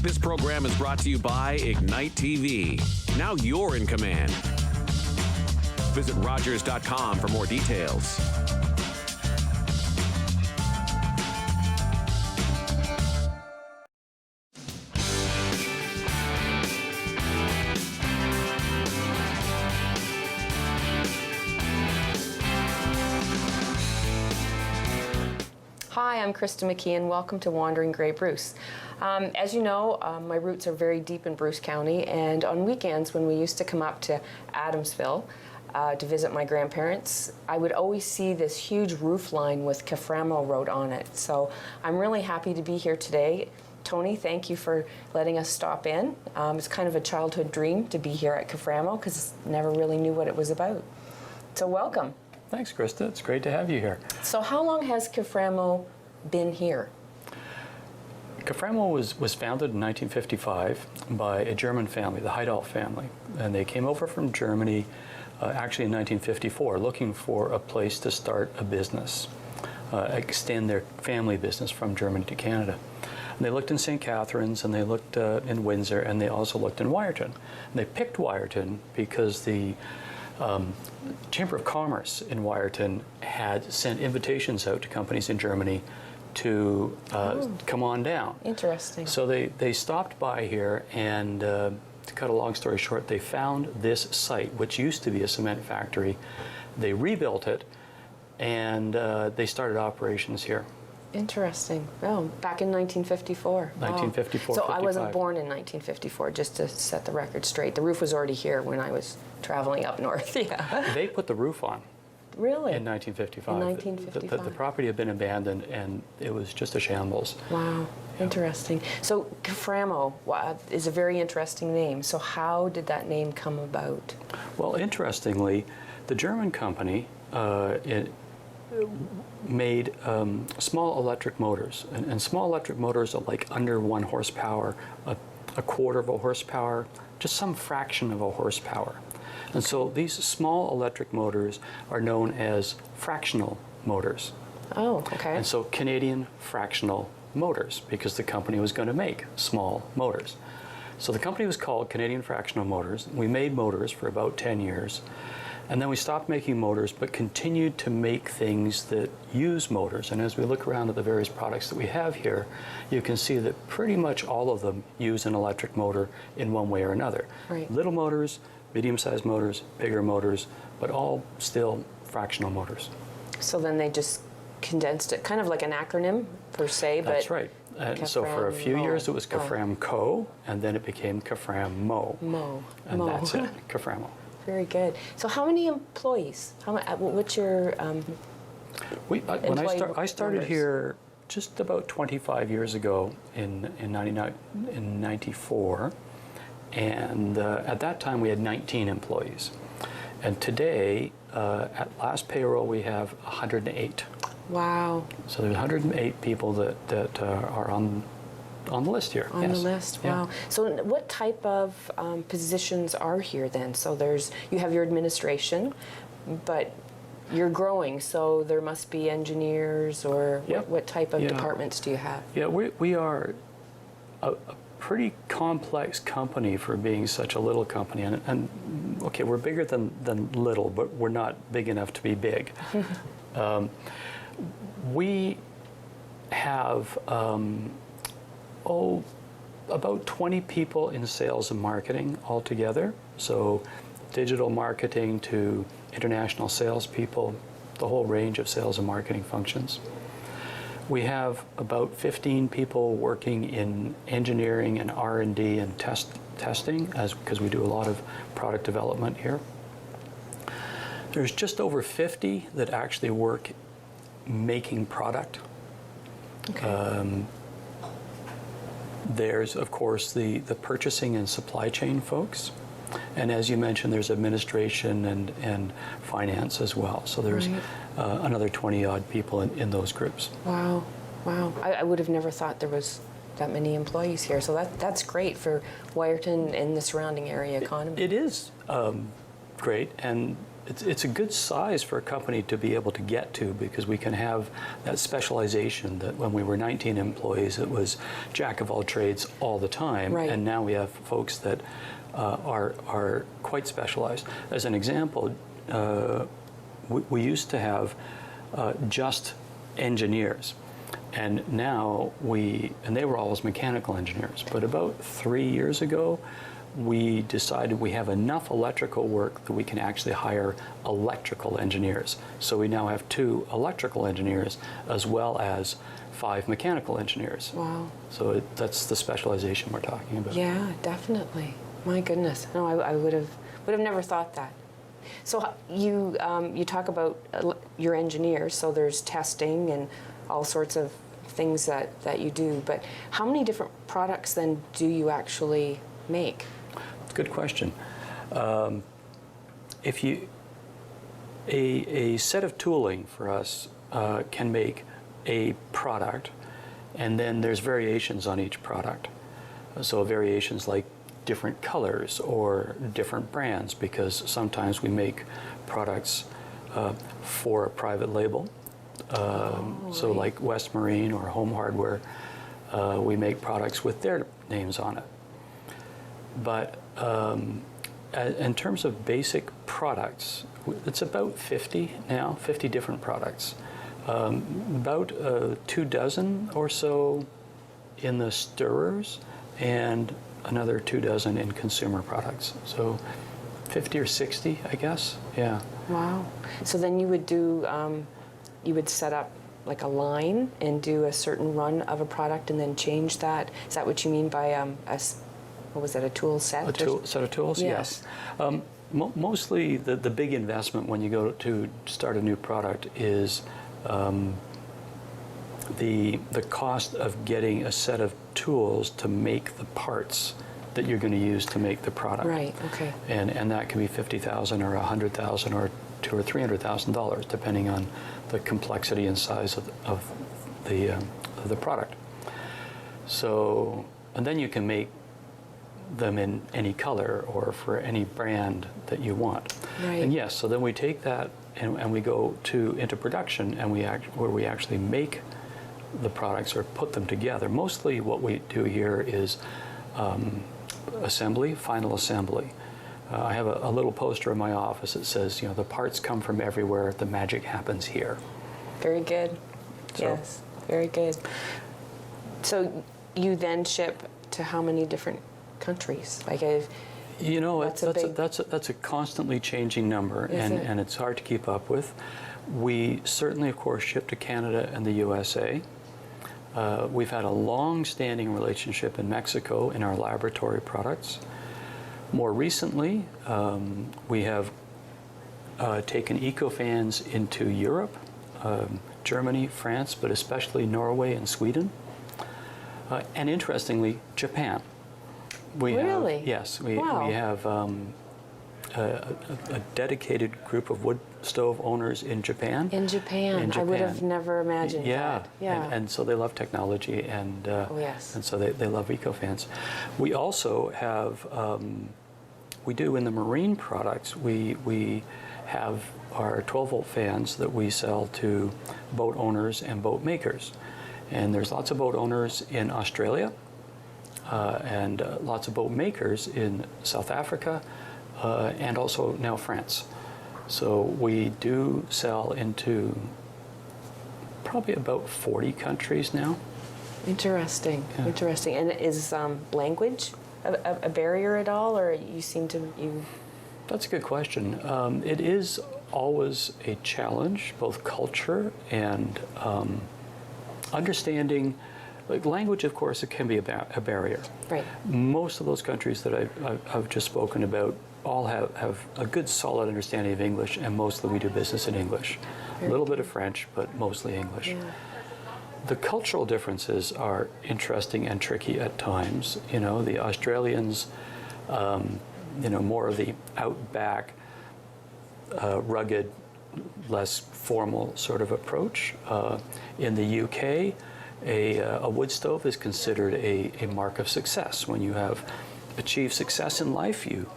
This program is brought to you by Ignite TV. Now you're in command. Visit Rogers.com for more details. Hi, I'm Krista McKee, and welcome to Wandering Grey Bruce. As you know, my roots are very deep in Bruce County, and on weekends when we used to come up to Adamsville to visit my grandparents, I would always see this huge roof line with Caframo wrote on it. So I'm really happy to be here today. Tony, thank you for letting us stop in. It's kind of a childhood dream to be here at Caframo because never really knew what it was about. So welcome. Thanks, Krista. It's great to have you here. So how long has Caframo been here? Caframo was founded in 1955 by a German family, the Heidel family. And they came over from Germany actually in 1954 looking for a place to start a business, extend their family business from Germany to Canada. And they looked in St. Catharines, and they looked in Windsor, and they also looked in Wiarton. And they picked Wiarton because the Chamber of Commerce in Wiarton had sent invitations out to companies in Germany to come on down. Interesting. So they stopped by here, and to cut a long story short, they found this site, which used to be a cement factory. They rebuilt it, and they started operations here. Interesting. Oh, back in 1954. 1954, So 55. I wasn't born in 1954, just to set the record straight. The roof was already here when I was traveling up north. Yeah. They put the roof on. Really? In 1955. In 1955. The property had been abandoned, and it was just a shambles. Wow. Yeah. Interesting. So Caframo is a very interesting name. So how did that name come about? Well, interestingly, the German company made small electric motors, and small electric motors are like under 1 horsepower, a quarter of a horsepower, just some fraction of a horsepower. And so these small electric motors are known as fractional motors. Oh, okay. And so Canadian Fractional Motors, because the company was going to make small motors. So the company was called Canadian Fractional Motors. We made motors for about 10 years. And then we stopped making motors, but continued to make things that use motors. And as we look around at the various products that we have here, you can see that pretty much all of them use an electric motor in one way or another. Right. Little motors, medium-sized motors, bigger motors, but all still fractional motors. So then they just condensed it, kind of like an acronym per se, but... That's right. And so for a few years it was Caframco, and then it became Caframo. And that's it, Caframo. Very good. So how many employees? What's your when I started here just about 25 years ago in 94, and at that time we had 19 employees. And today, at last payroll, we have 108. Wow. So there's 108 people that are on the list here. On the list, wow. Yeah. So what type of positions are here then? So you have your administration, but you're growing, so there must be engineers, or what type of departments do you have? Yeah, we are a pretty complex company for being such a little company. And okay, we're bigger than little, but we're not big enough to be big. We have about 20 people in sales and marketing altogether. So digital marketing to international salespeople, the whole range of sales and marketing functions. We have about 15 people working in engineering and R&D and testing, because we do a lot of product development here. There's just over 50 that actually work making product. Okay. There's, of course, the purchasing and supply chain folks. And as you mentioned, there's administration and finance as well. So there's another 20-odd people in those groups. Wow, wow. I would have never thought there was that many employees here. So that's great for Wiarton and the surrounding area economy. It is great. And it's a good size for a company to be able to get to, because we can have that specialization that when we were 19 employees, it was jack of all trades all the time. Right. And now we have folks that are quite specialized. As an example, we used to have just engineers. And now and they were always mechanical engineers, but about 3 years ago, we decided we have enough electrical work that we can actually hire electrical engineers. So we now have 2 electrical engineers as well as 5 mechanical engineers. Wow. So that's the specialization we're talking about. Yeah, definitely. My goodness. No, I would have never thought that. So you talk about your engineers, so there's testing and all sorts of things that you do, but how many different products then do you actually make? Good question. If you a set of tooling for us can make a product, and then there's variations on each product. So variations like different colors or different brands, because sometimes we make products for a private label. So right. like West Marine or Home Hardware, we make products with their names on it. But in terms of basic products, it's about 50 now, 50 different products. About 24 or so in the stirrers, and another 24 in consumer products. So 50 or 60, I guess, yeah. Wow. So then you would do, you would set up like a line and do a certain run of a product and then change that. Is that what you mean by what was that, a tool set? A set of tools, yes. Mostly the big investment when you go to start a new product is the cost of getting a set of tools to make the parts that you're going to use to make the product. Right, okay. And that can be $50,000 or $100,000 or $200,000 or $300,000, depending on the complexity and size of the product. So, and then you can make them in any color or for any brand that you want. Right. And yes, so then we take that and we go into production, and where we actually make the products or put them together. Mostly what we do here is assembly, final assembly. I have a little poster in my office that says, the parts come from everywhere, the magic happens here. Very good. So, yes, very good. So you then ship to how many different countries? Like that's a constantly changing number, and it's hard to keep up with. We certainly, of course, ship to Canada and the USA. We've had a long-standing relationship in Mexico in our laboratory products. More recently, we have taken EcoFans into Europe, Germany, France, but especially Norway and Sweden. And interestingly, Japan. Really? Yes, we Wow. have a dedicated group of wood stove owners in Japan. In Japan. I would have never imagined that. Yeah. And so they love technology, and yes. and so they love EcoFans. We also have, we do in the marine products, we have our 12-volt fans that we sell to boat owners and boat makers. And there's lots of boat owners in Australia, and lots of boat makers in South Africa, and also now France. So we do sell into probably about 40 countries now. Interesting. Yeah. Interesting. And is language a barrier at all, or you seem to That's a good question. It is always a challenge, both culture and understanding. Like language, of course, it can be a barrier. Right. Most of those countries that I've just spoken about all have a good, solid understanding of English, and mostly we do business in English. A little bit of French, but mostly English. Yeah. The cultural differences are interesting and tricky at times. The Australians, more of the outback, rugged, less formal sort of approach. In the UK, a wood stove is considered a mark of success. When you have achieved success in life, you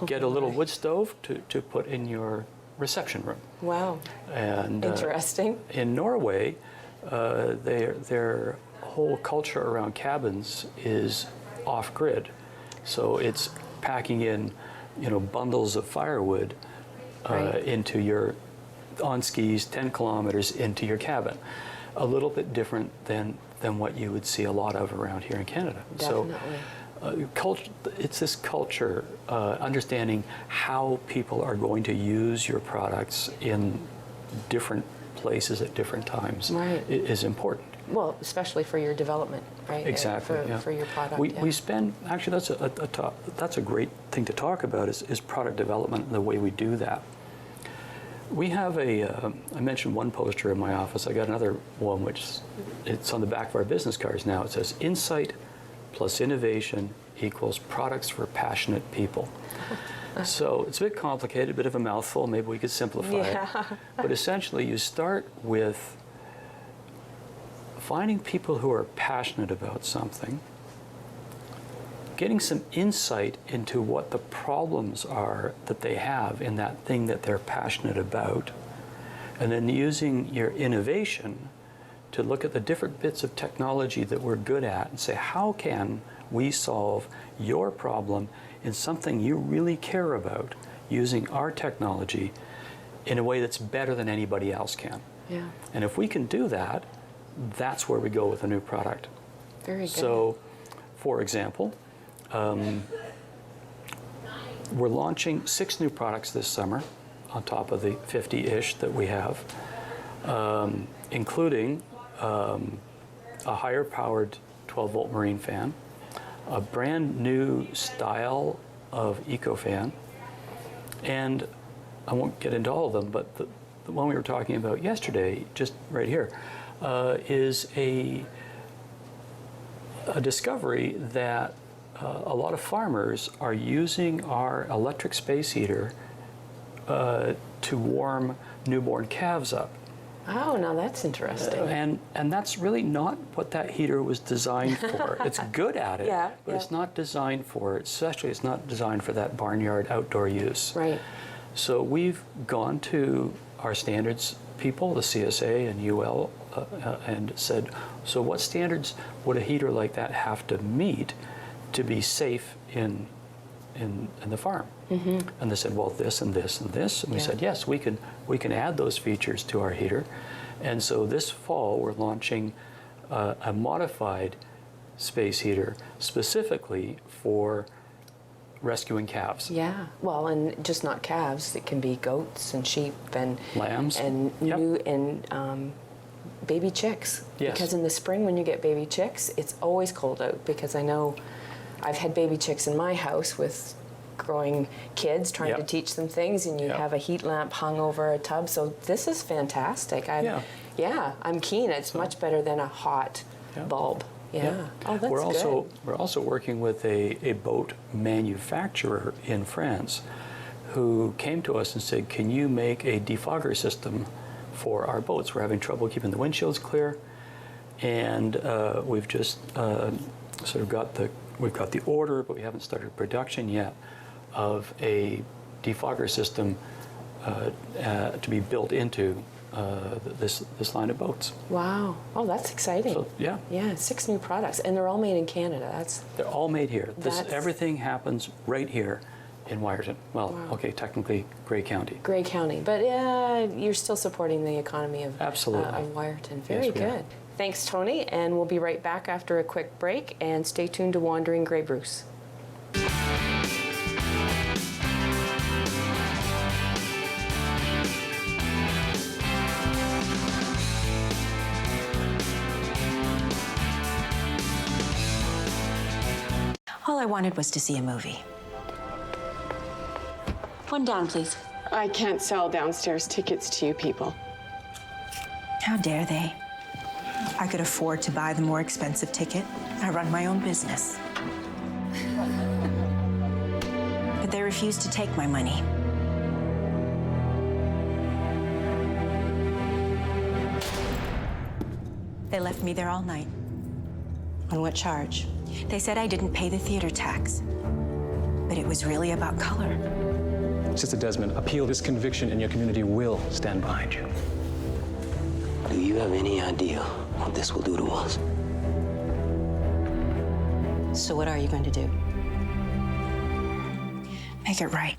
get a little wood stove to put in your reception room. Wow. And Interesting. in Norway, their whole culture around cabins is off-grid. So it's packing in, bundles of firewood Right. into your, on skis, 10 kilometers into your cabin. A little bit different than what you would see a lot of around here in Canada. Definitely. So it's this culture, understanding how people are going to use your products in different places at different times Right. is important. Well, especially for your development, right? Exactly. For your product. We spend, actually that's a great thing to talk about is product development and the way we do that. We have I mentioned one poster in my office. I got another one which it's on the back of our business cards now. It says insight plus innovation equals products for passionate people. So it's a bit complicated, a bit of a mouthful. Maybe we could simplify it. But essentially you start with finding people who are passionate about something, getting some insight into what the problems are that they have in that thing that they're passionate about, and then using your innovation to look at the different bits of technology that we're good at and say, how can we solve your problem in something you really care about using our technology in a way that's better than anybody else can? Yeah. And if we can do that, that's where we go with a new product. Very good. So, for example, we're launching 6 new products this summer on top of the 50-ish that we have, including a higher powered 12-volt marine fan, a brand new style of eco fan, and I won't get into all of them, but the one we were talking about yesterday, just right here, is a discovery that a lot of farmers are using our electric space heater to warm newborn calves up. Oh, now that's interesting. And that's really not what that heater was designed for. It's good at it, Yeah, but yeah. it's not designed for it. Especially, it's not designed for that barnyard outdoor use. Right. So we've gone to our standards people, the CSA and UL, and said, so what standards would a heater like that have to meet to be safe in the farm? Mm-hmm. And they said, well, this and this and this. And we said, yes, we can add those features to our heater. And so this fall we're launching a modified space heater specifically for rescuing calves. Yeah. Well, and just not calves. It can be goats and sheep and Lambs. and Yep. new and baby chicks. Yes. Because in the spring when you get baby chicks, it's always cold out. Because I know I've had baby chicks in my house with growing kids trying Yep. to teach them things, and you Yep. have a heat lamp hung over a tub. So this is fantastic. I'm keen. It's much better than a hot Yeah. bulb. Yeah. Oh, that's We're also working with a boat manufacturer in France who came to us and said, can you make a defogger system for our boats? We're having trouble keeping the windshields clear, and we've just sort of we've got the order, but we haven't started production yet of a defogger system to be built into this line of boats. Wow. Oh, that's exciting. So, yeah. Yeah, 6 new products, and they're all made in Canada. They're all made here. That's- Everything happens right here in Wiarton. Well, Wow. okay, technically Grey County. Grey County, but you're still supporting the economy of Absolutely. Of Wiarton. Very Yes, we are. good. Thanks, Tony, and we'll be right back after a quick break. And stay tuned to Wandering Grey Bruce. All I wanted was to see a movie. One down, please. I can't sell downstairs tickets to you people. How dare they? I could afford to buy the more expensive ticket. I run my own business. But they refused to take my money. They left me there all night. On what charge? They said I didn't pay the theater tax. But it was really about color. Sister Desmond, appeal this conviction and your community will stand behind you. Do you have any idea what this will do to us? So what are you going to do? Make it right.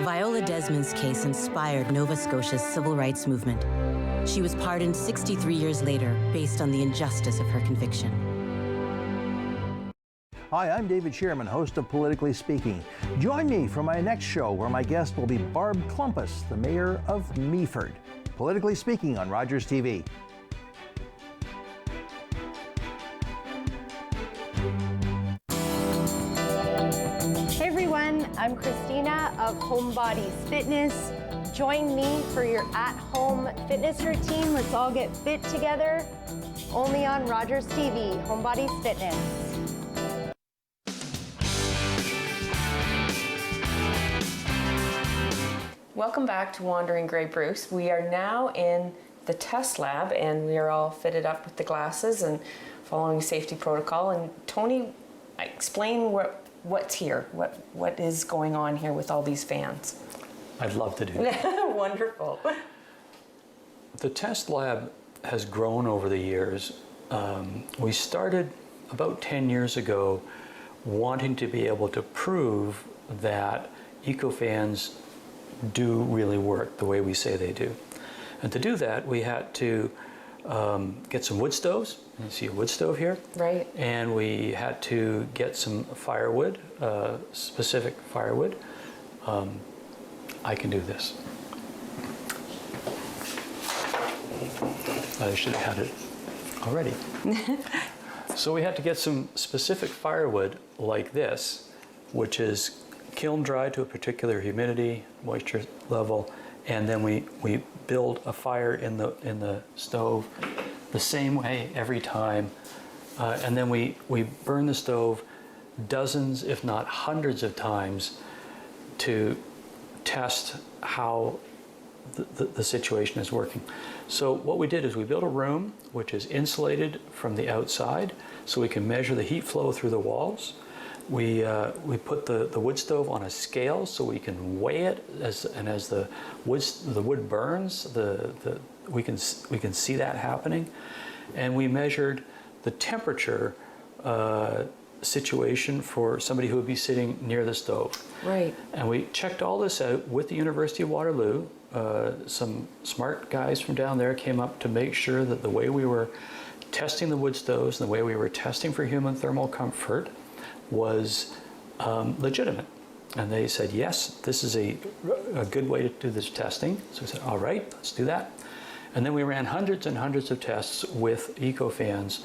Viola Desmond's case inspired Nova Scotia's civil rights movement. She was pardoned 63 years later based on the injustice of her conviction. Hi, I'm David Sherman, host of Politically Speaking. Join me for my next show where my guest will be Barb Klumpus, the mayor of Meaford. Politically Speaking on Rogers TV. Hey everyone, I'm Christina of Homebodies Fitness. Join me for your at-home fitness routine. Let's all get fit together. Only on Rogers TV, Homebodies Fitness. Welcome back to Wandering Grey Bruce. We are now in the test lab and we are all fitted up with the glasses and following safety protocol. And Tony, explain what's here. What is going on here with all these fans? I'd love to do that. Wonderful. The test lab has grown over the years. We started about 10 years ago wanting to be able to prove that EcoFans do really work the way we say they do. And to do that, we had to get some wood stoves. You see a wood stove here? Right. And we had to get some firewood, specific firewood. I can do this. I should have had it already. So we had to get some specific firewood like this, which is kiln dried to a particular humidity, moisture level, and then we build a fire in the stove the same way every time, and then we burn the stove dozens, if not hundreds of times to test how the situation is working. So what we did is we built a room which is insulated from the outside so we can measure the heat flow through the walls. We put the wood stove on a scale so we can weigh it as the wood burns, we can see that happening, and we measured the temperature situation for somebody who would be sitting near the stove. Right. And we checked all this out with the University of Waterloo. Some smart guys from down there came up to make sure that the way we were testing the wood stoves and the way we were testing for human thermal comfort was legitimate. And they said, yes, this is a good way to do this testing. So we said, all right, let's do that. And then we ran hundreds and hundreds of tests with EcoFans,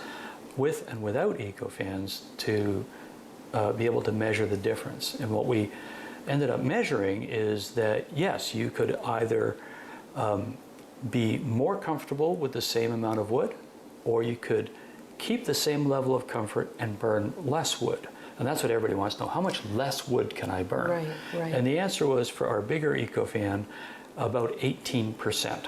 with and without EcoFans, to be able to measure the difference. And what we ended up measuring is that, yes, you could either be more comfortable with the same amount of wood, or you could keep the same level of comfort and burn less wood. And that's what everybody wants to know. How much less wood can I burn? Right, right. And the answer was, for our bigger EcoFan, about 18%.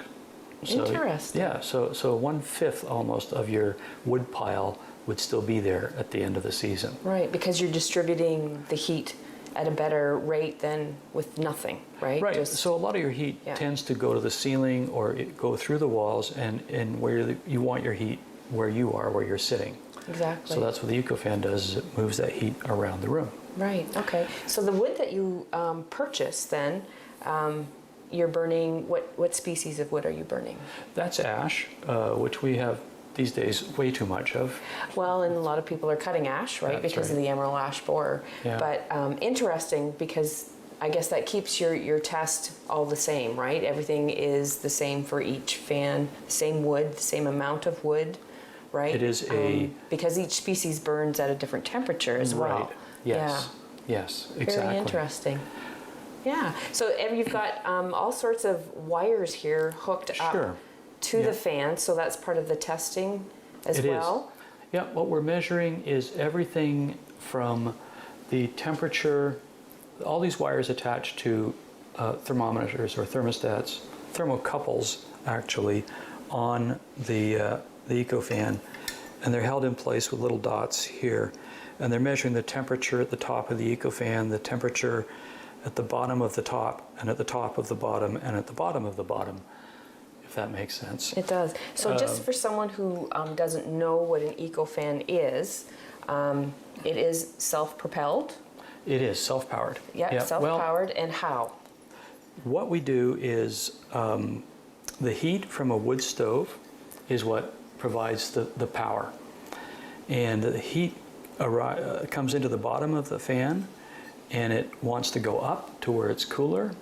So, interesting. yeah, so 1/5 almost of your wood pile would still be there at the end of the season. Right, because you're distributing the heat at a better rate than with nothing, right? Right, so a lot of your heat tends to go to the ceiling or go through the walls, and where you want your heat where you are, where you're sitting. Exactly. So that's what the EcoFan does, is it moves that heat around the room. Right, okay. So the wood that you purchase then, you're burning, what species of wood are you burning? That's ash, which we have these days way too much of. Well, and a lot of people are cutting ash, right? That's because right. of the emerald ash borer. Yeah. But interesting, because I guess that keeps your test all the same, right? Everything is the same for each fan, same wood, the same amount of wood, right? It is because each species burns at a different temperature as well. Right, yes, yes, exactly. Very interesting. Yeah, so you've got all sorts of wires here hooked up to the fan, so that's part of the testing as well? Yeah, what we're measuring is everything from the temperature, all these wires attached to thermometers or thermostats, thermocouples actually, on the EcoFan, and they're held in place with little dots here, and they're measuring the temperature at the top of the EcoFan, the temperature at the bottom of the top, and at the top of the bottom, and at the bottom of the bottom, if that makes sense. It does. So just for someone who doesn't know what an EcoFan is, it is self-propelled? It is self-powered. Yeah, self-powered. And how? What we do is the heat from a wood stove is what provides the power. And the heat comes into the bottom of the fan, and it wants to go up to where it's cooler.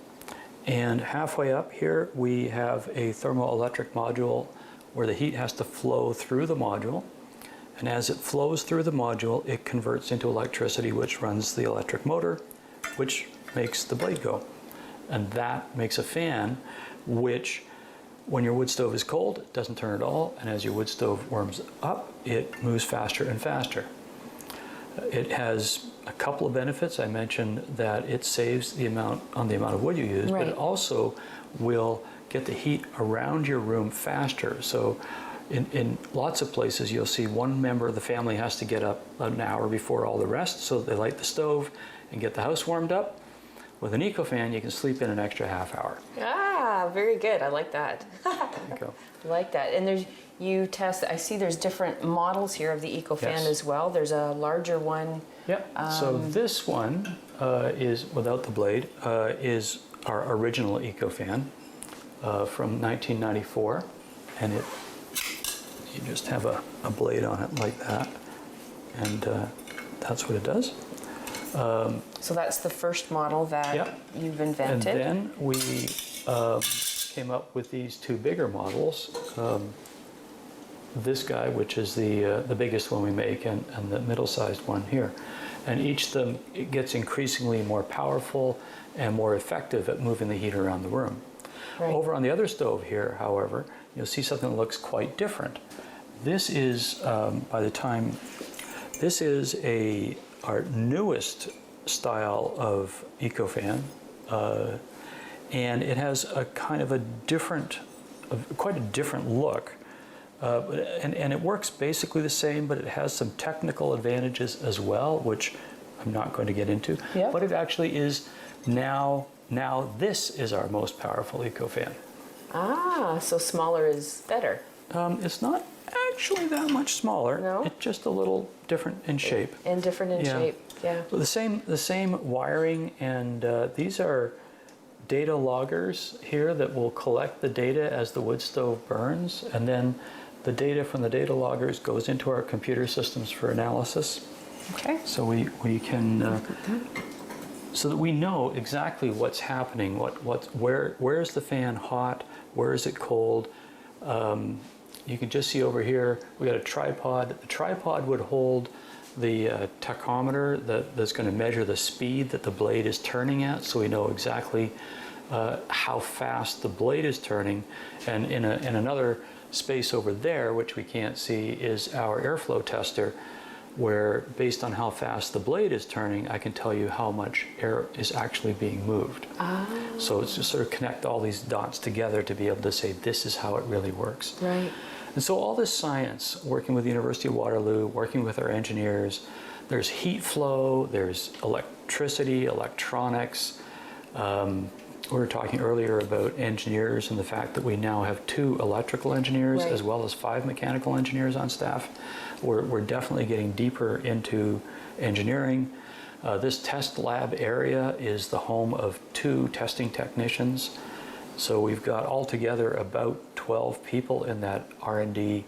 And halfway up here, we have a thermoelectric module where the heat has to flow through the module. And as it flows through the module, it converts into electricity, which runs the electric motor, which makes the blade go. And that makes a fan, which, when your wood stove is cold, it doesn't turn at all. And as your wood stove warms up, it moves faster and faster. It has a couple of benefits. I mentioned that it saves the amount of wood you use, but it also will get the heat around your room faster. So in lots of places, you'll see one member of the family has to get up an hour before all the rest, so they light the stove and get the house warmed up. With an EcoFan, you can sleep in an extra half hour. Ah, very good. I like that. There you go. I like that. And you test, I see there's different models here of the EcoFan as well. There's a larger one. Yep. So this one is, without the blade, is our original EcoFan from 1994. And you just have a blade on it like that. And that's what it does. So that's the first model that you've invented. And then we came up with these two bigger models. This guy, which is the biggest one we make, and the middle-sized one here. And each of them, it gets increasingly more powerful and more effective at moving the heat around the room. Right. Over on the other stove here, however, you'll see something that looks quite different. This is, this is our newest style of EcoFan, and it has a kind of quite a different look. And it works basically the same, but it has some technical advantages as well, which I'm not going to get into. Yep. But it actually is now this is our most powerful EcoFan. Ah, so smaller is better. It's not actually that much smaller. No? It's just a little different in shape. And different in shape, yeah. The same wiring, and these are data loggers here that will collect the data as the wood stove burns, and then the data from the data loggers goes into our computer systems for analysis. Okay. So we can, so that we know exactly what's happening, where is the fan hot, where is it cold. You can just see over here, we got a tripod. The tripod would hold the tachometer that's going to measure the speed that the blade is turning at, so we know exactly how fast the blade is turning. And in another space over there, which we can't see, is our airflow tester, where based on how fast the blade is turning, I can tell you how much air is actually being moved. Ah. So it's just sort of connect all these dots together to be able to say this is how it really works. Right. And so all this science, working with the University of Waterloo, working with our engineers, there's heat flow, there's electricity, electronics. We were talking earlier about engineers and the fact that we now have 2 electrical engineers as well as 5 mechanical engineers on staff. We're definitely getting deeper into engineering. This test lab area is the home of 2 testing technicians. So we've got altogether about 12 people in that R&D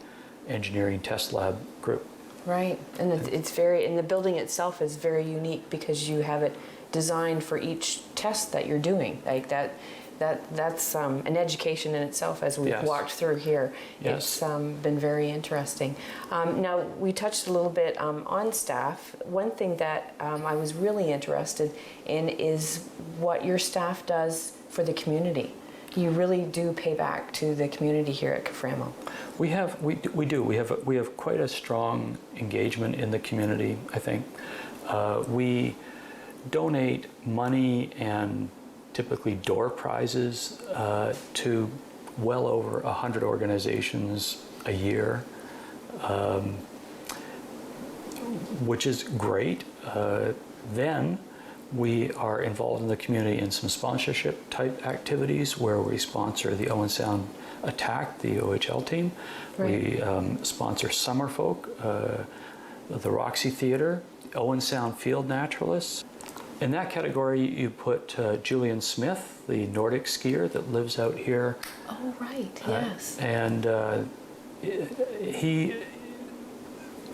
engineering test lab group. Right, and and the building itself is very unique because you have it designed for each test that you're doing. Like that's an education in itself as we've walked through here. Yes. It's been very interesting. Now, we touched a little bit on staff. One thing that I was really interested in is what your staff does for the community. You really do pay back to the community here at Caframo. We do. We have quite a strong engagement in the community, I think. We donate money and typically door prizes to well over 100 organizations a year, which is great. Then We are involved in the community in some sponsorship type activities where we sponsor the Owen Sound Attack, the OHL team. Right. We sponsor Summerfolk, the Roxy Theatre, Owen Sound Field Naturalists. In that category, you put Julian Smith, the Nordic skier that lives out here. Oh, right, yes. And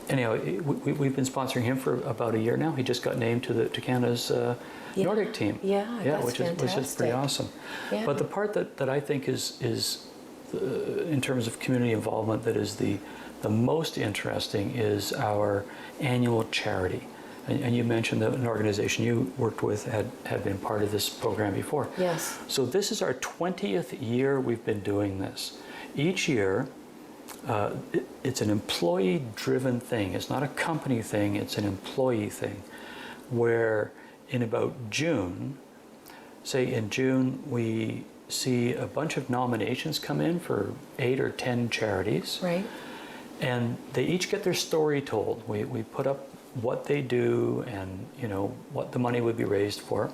anyhow, we've been sponsoring him for about a year now. He just got named to Canada's Nordic team. Yeah, that's which is pretty awesome. Yeah. But the part that I think is in terms of community involvement that is the most interesting is our annual charity. And you mentioned that an organization you worked with had been part of this program before. Yes. So this is our 20th year we've been doing this. Each year, it's an employee-driven thing. It's not a company thing, it's an employee thing, where in about June, say in June, we see a bunch of nominations come in for 8 or 10 charities. Right. And they each get their story told. We put up what they do and what the money would be raised for.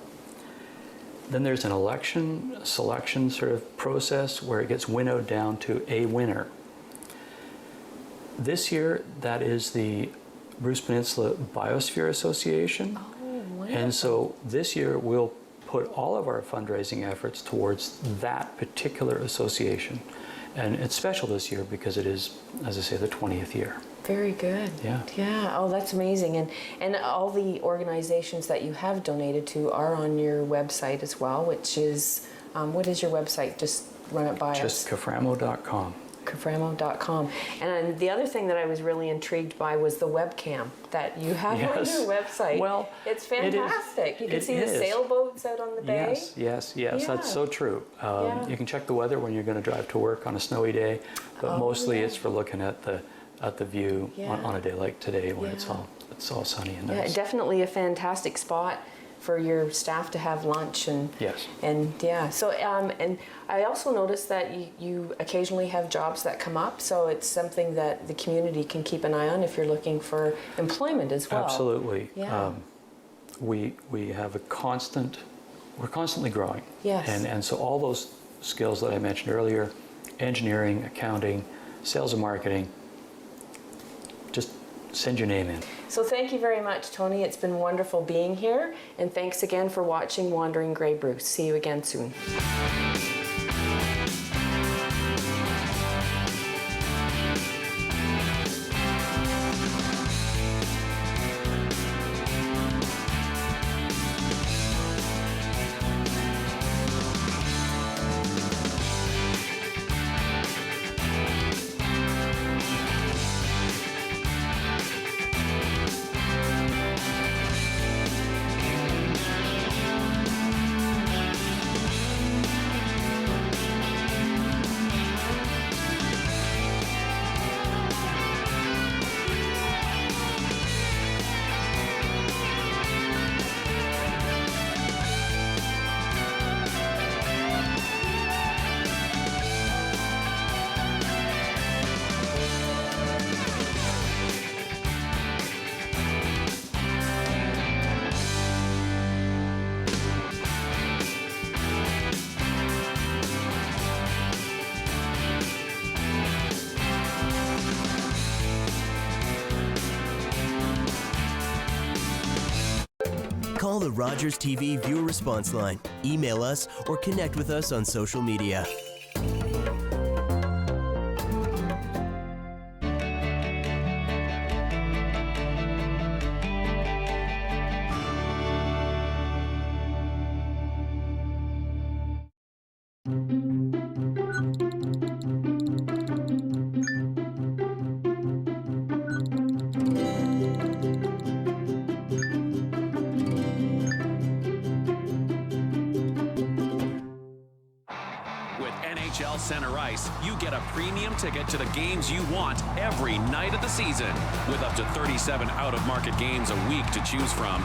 Then there's an selection sort of process where it gets winnowed down to a winner. This year, that is the Bruce Peninsula Biosphere Association. Oh, wow. And so this year, we'll put all of our fundraising efforts towards that particular association. And it's special this year because it is, as I say, the 20th year. Very good. Yeah. Yeah. Oh, that's amazing. And all the organizations that you have donated to are on your website as well, which is, what is your website? Just run it by us. Just Caframo.com. Caframo.com. And the other thing that I was really intrigued by was the webcam that you have on your website. Well, it's fantastic. You can see the sailboats out on the bay. Yes. That's so true. You can check the weather when you're going to drive to work on a snowy day, but mostly it's for looking at the view on a day like today when it's all sunny and nice. Yeah, definitely a fantastic spot for your staff to have lunch and so and I also noticed that you occasionally have jobs that come up, so it's something that the community can keep an eye on if you're looking for employment as well. Absolutely. Yeah. We have we're constantly growing. Yes. And so all those skills that I mentioned earlier, engineering, accounting, sales and marketing, just send your name in. So thank you very much, Tony. It's been wonderful being here, and thanks again for watching Wandering Grey Bruce. See you again soon. Call the Rogers TV viewer response line, email us, or connect with us on social media. Center Ice, you get a premium ticket to the games you want every night of the season, with up to 37 out-of-market games a week to choose from.